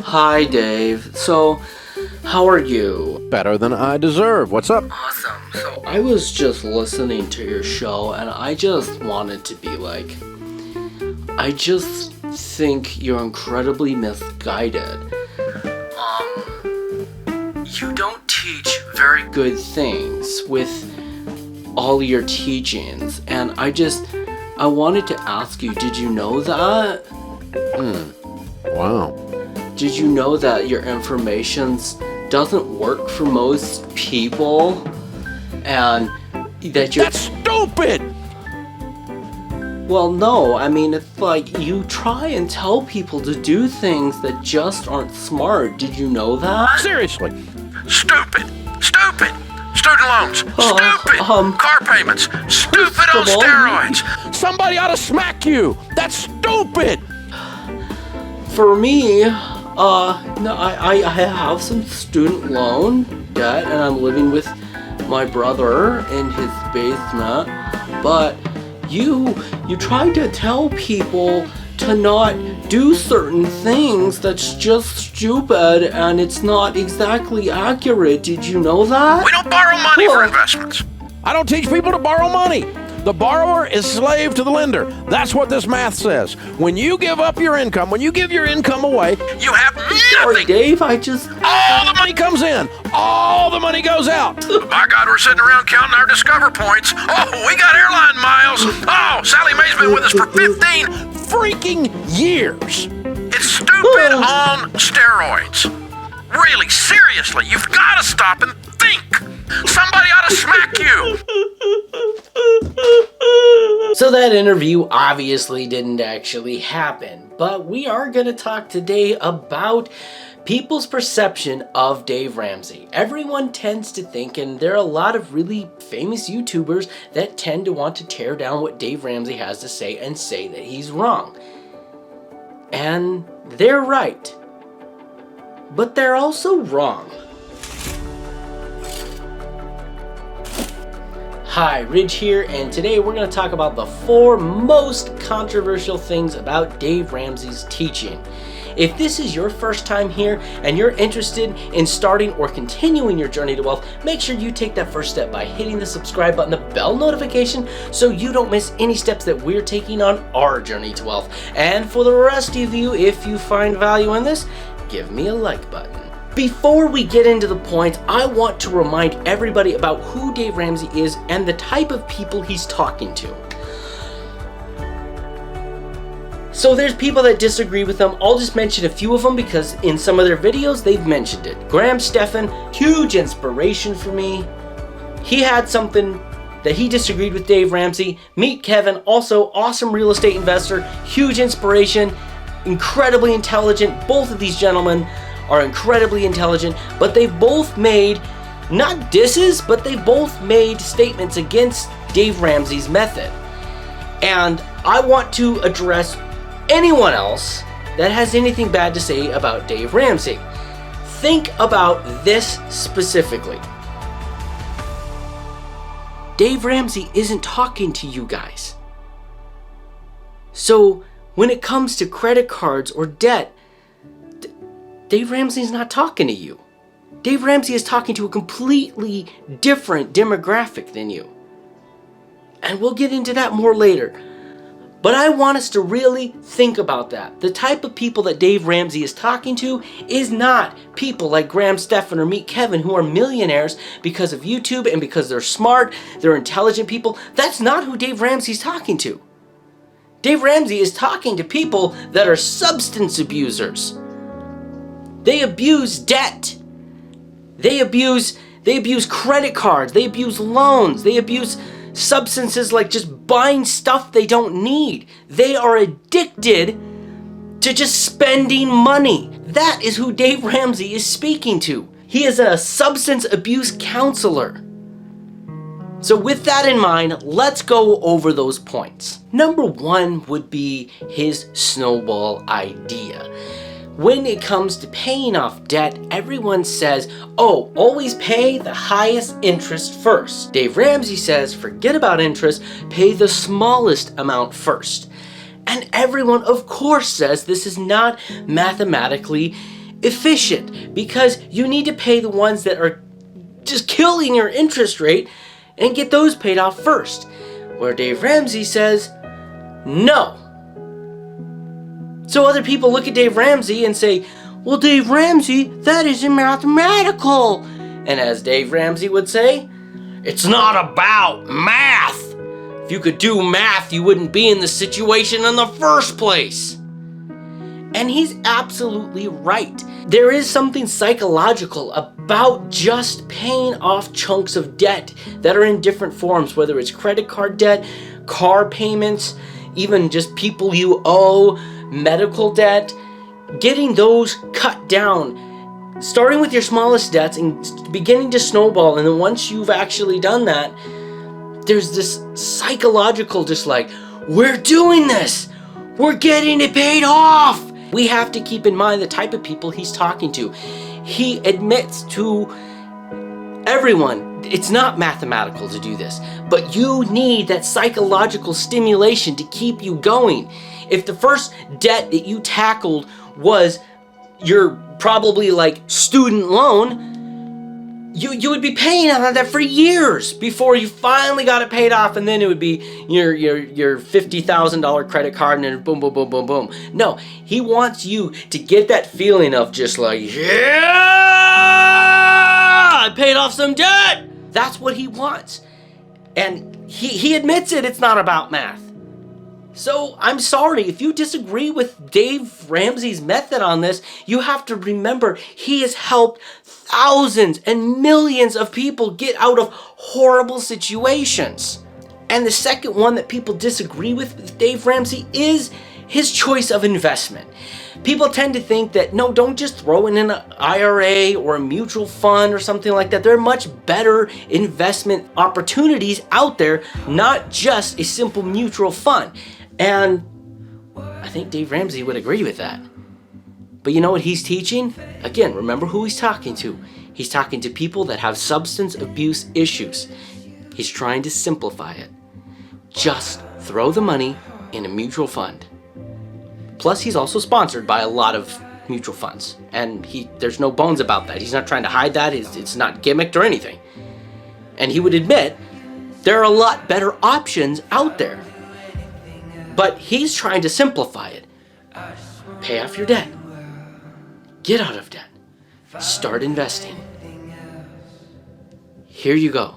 Hi, Dave. So, how are you? Better than I deserve. What's up? Awesome. So, I was just listening to your show and I just wanted to be like, I just think you're incredibly misguided. You don't teach very good things with all your teachings, and I wanted to ask you, did you know that? Wow. Did you know that your information doesn't work for most people? And that you're... That's stupid! Well, no, I mean, it's like you try and tell people to do things that just aren't smart. Did you know that? Seriously. Stupid! Stupid! Student loans! Stupid! Car payments! Stupid on of all, steroids! Somebody ought to smack you! That's stupid! For me, no, I have some student loan debt, and I'm living with my brother in his basement. But you try to tell people to not do certain things. That's just stupid, and it's not exactly accurate. Did you know that? We don't borrow money for investments. I don't teach people to borrow money. The borrower is slave to the lender. That's what this math says. When you give up your income, when you give your income away, You have Sorry, nothing! Dave, all the money comes in, all the money goes out. My God, we're sitting around counting our Discover points. Oh, we got airline miles. Oh, Sally Mae's been with us for 15. Freaking years. It's stupid on steroids. Really, seriously, you've got to stop and think. Somebody ought to smack you. So that interview obviously didn't actually happen, but we are going to talk today about people's perception of Dave Ramsey. Everyone tends to think, and there are a lot of really famous YouTubers that tend to want to tear down what Dave Ramsey has to say and say that he's wrong. And they're right. But they're also wrong. Hi, Ridge here, and today we're going to talk about the 4 most controversial things about Dave Ramsey's teaching. If this is your first time here and you're interested in starting or continuing your journey to wealth, make sure you take that first step by hitting the subscribe button, the bell notification, so you don't miss any steps that we're taking on our journey to wealth. And for the rest of you, if you find value in this, give me a like button. Before we get into the points, I want to remind everybody about who Dave Ramsey is and the type of people he's talking to. So there's people that disagree with him. I'll just mention a few of them because in some of their videos they've mentioned it. Graham Stephan, huge inspiration for me. He had something that he disagreed with Dave Ramsey. Meet Kevin, also awesome real estate investor, huge inspiration, incredibly intelligent. Both of these gentlemen are incredibly intelligent, but they've both made, not disses, but they both made statements against Dave Ramsey's method. And I want to address anyone else that has anything bad to say about Dave Ramsey. Think about this specifically. Dave Ramsey isn't talking to you guys. So when it comes to credit cards or debt, Dave Ramsey's not talking to you. Dave Ramsey is talking to a completely different demographic than you. And we'll get into that more later. But I want us to really think about that. The type of people that Dave Ramsey is talking to is not people like Graham Stephan or Meet Kevin who are millionaires because of YouTube and because they're smart, they're intelligent people. That's not who Dave Ramsey's talking to. Dave Ramsey is talking to people that are substance abusers. They abuse debt. They abuse credit cards. They abuse loans. They abuse substances like just buying stuff they don't need. They are addicted to just spending money. That is who Dave Ramsey is speaking to. He is a substance abuse counselor. So with that in mind, let's go over those points. Number 1 would be his snowball idea. When it comes to paying off debt, everyone says, oh, always pay the highest interest first. Dave Ramsey says, forget about interest, pay the smallest amount first. And everyone, of course, says this is not mathematically efficient because you need to pay the ones that are just killing your interest rate and get those paid off first. Where Dave Ramsey says, no. So other people look at Dave Ramsey and say, well, Dave Ramsey, that isn't mathematical. And as Dave Ramsey would say, it's not about math. If you could do math, you wouldn't be in the situation in the first place. And he's absolutely right. There is something psychological about just paying off chunks of debt that are in different forms, whether it's credit card debt, car payments, even just people you owe, medical debt, getting those cut down, starting with your smallest debts and beginning to snowball. And then once you've actually done that, there's this psychological just like, we're doing this. We're getting it paid off. We have to keep in mind the type of people he's talking to. He admits to everyone, it's not mathematical to do this, but you need that psychological stimulation to keep you going. If the first debt that you tackled was your probably like student loan, you would be paying on that for years before you finally got it paid off, and then it would be your $50,000 credit card, and then boom, boom, boom, boom, boom. No, he wants you to get that feeling of just like, yeah, I paid off some debt. That's what he wants. And he admits it, it's not about math. So I'm sorry, if you disagree with Dave Ramsey's method on this, you have to remember he has helped thousands and millions of people get out of horrible situations. And the second one that people disagree with Dave Ramsey is his choice of investment. People tend to think that, no, don't just throw in an IRA or a mutual fund or something like that. There are much better investment opportunities out there, not just a simple mutual fund. And I think Dave Ramsey would agree with that. But you know what he's teaching? Again, remember who he's talking to. He's talking to people that have substance abuse issues. He's trying to simplify it. Just throw the money in a mutual fund. Plus, he's also sponsored by a lot of mutual funds. And there's no bones about that. He's not trying to hide that. It's not gimmicked or anything. And he would admit there are a lot better options out there. But he's trying to simplify it. Pay off your debt. Get out of debt. Start investing. Here you go.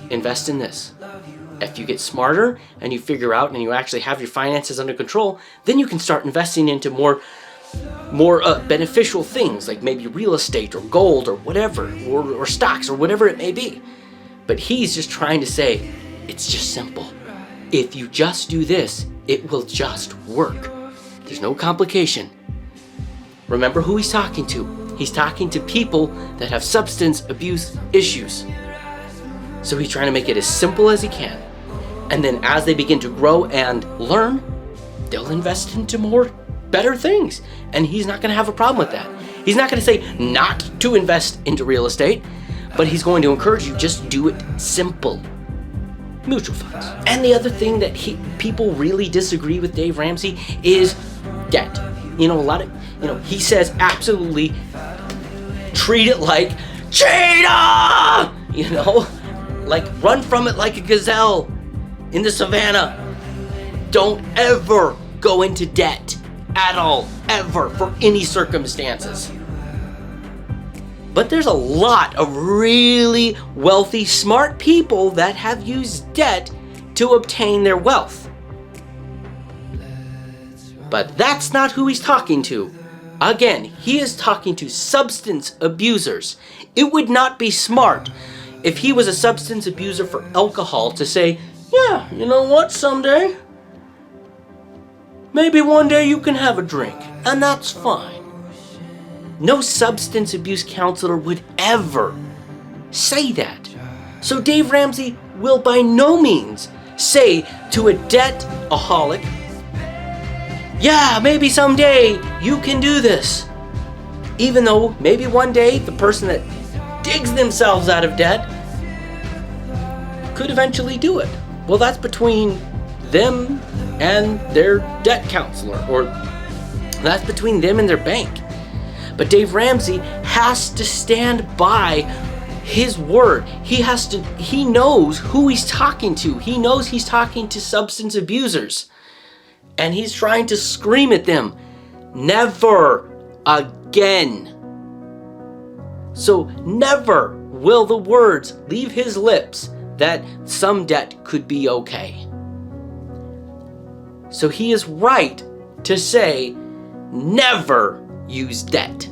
Invest in this. If you get smarter and you figure out and you actually have your finances under control, then you can start investing into more beneficial things, like maybe real estate or gold or whatever, or stocks or whatever it may be. But he's just trying to say, it's just simple. If you just do this, it will just work. There's no complication. Remember who he's talking to. He's talking to people that have substance abuse issues. So he's trying to make it as simple as he can. And then as they begin to grow and learn, they'll invest into more better things. And he's not going to have a problem with that. He's not going to say not to invest into real estate, but he's going to encourage you, just do it simple. Mutual funds. And the other thing that people really disagree with Dave Ramsey is debt. He says absolutely treat it like cheetah! Like run from it like a gazelle in the savannah. Don't ever go into debt at all, ever, for any circumstances. But there's a lot of really wealthy, smart people that have used debt to obtain their wealth. But that's not who he's talking to. Again, he is talking to substance abusers. It would not be smart if he was a substance abuser for alcohol to say, yeah, you know what, someday, maybe one day you can have a drink, and that's fine. No substance abuse counselor would ever say that. So Dave Ramsey will by no means say to a debt-aholic, yeah, maybe someday you can do this. Even though maybe one day the person that digs themselves out of debt could eventually do it. Well, that's between them and their debt counselor, or that's between them and their bank. But Dave Ramsey has to stand by his word. He knows who he's talking to. He knows he's talking to substance abusers. And he's trying to scream at them, never again. So never will the words leave his lips that some debt could be okay. So he is right to say, never use debt.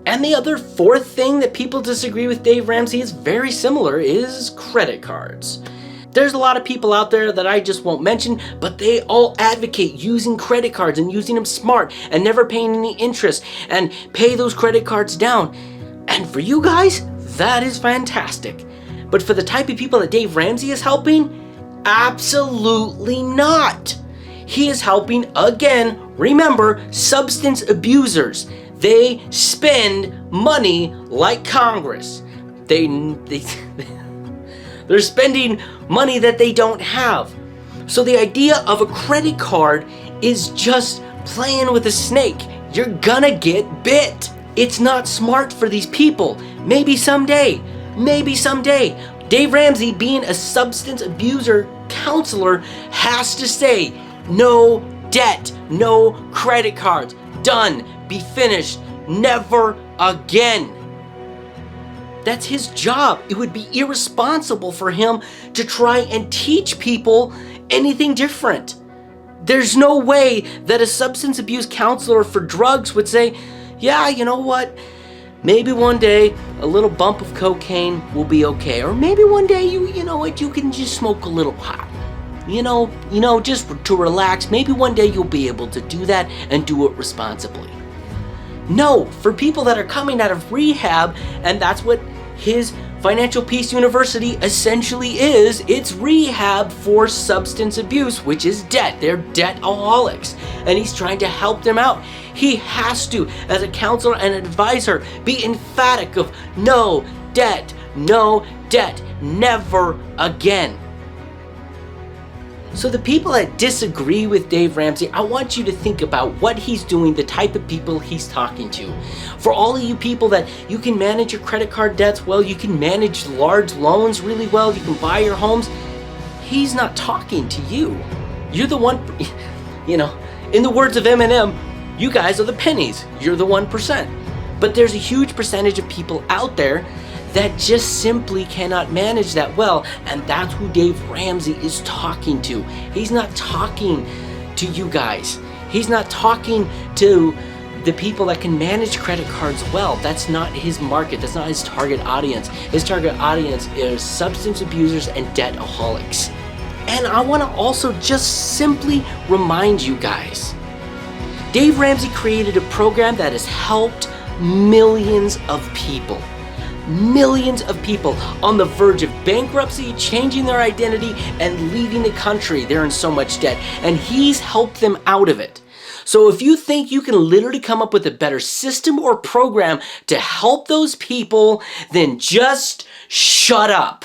And the other fourth thing that people disagree with Dave Ramsey is very similar, is credit cards. There's a lot of people out there that I just won't mention, but they all advocate using credit cards and using them smart and never paying any interest and pay those credit cards down. And for you guys, that is fantastic. But for the type of people that Dave Ramsey is helping, absolutely not. He is helping, again, remember, substance abusers. They spend money like Congress. They're spending money that they don't have. So the idea of a credit card is just playing with a snake. You're gonna get bit. It's not smart for these people. Maybe someday. Dave Ramsey, being a substance abuser counselor, has to say, no debt, no credit cards, done, be finished, never again. That's his job. It would be irresponsible for him to try and teach people anything different. There's no way that a substance abuse counselor for drugs would say, yeah, you know what? Maybe one day a little bump of cocaine will be okay. Or maybe one day you know what, you can just smoke a little pot. You know, just to relax. Maybe one day you'll be able to do that and do it responsibly. No, for people that are coming out of rehab, and that's what his Financial Peace University essentially is, it's rehab for substance abuse, which is debt. They're debt-aholics, and he's trying to help them out. He has to, as a counselor and advisor, be emphatic of no debt, never again. So the people that disagree with Dave Ramsey, I want you to think about what he's doing, the type of people he's talking to. For all of you people that you can manage your credit card debts well, you can manage large loans really well, you can buy your homes, he's not talking to you. You're the one, in the words of Eminem, you guys are the pennies, you're the 1%. But there's a huge percentage of people out there that just simply cannot manage that well, and that's who Dave Ramsey is talking to. He's not talking to you guys. He's not talking to the people that can manage credit cards well. That's not his market. That's not his target audience. His target audience is substance abusers and debt-aholics. And I want to also just simply remind you guys, Dave Ramsey created a program that has helped millions of people. Millions of people on the verge of bankruptcy, changing their identity, and leaving the country. They're in so much debt, and he's helped them out of it. So if you think you can literally come up with a better system or program to help those people, then just shut up.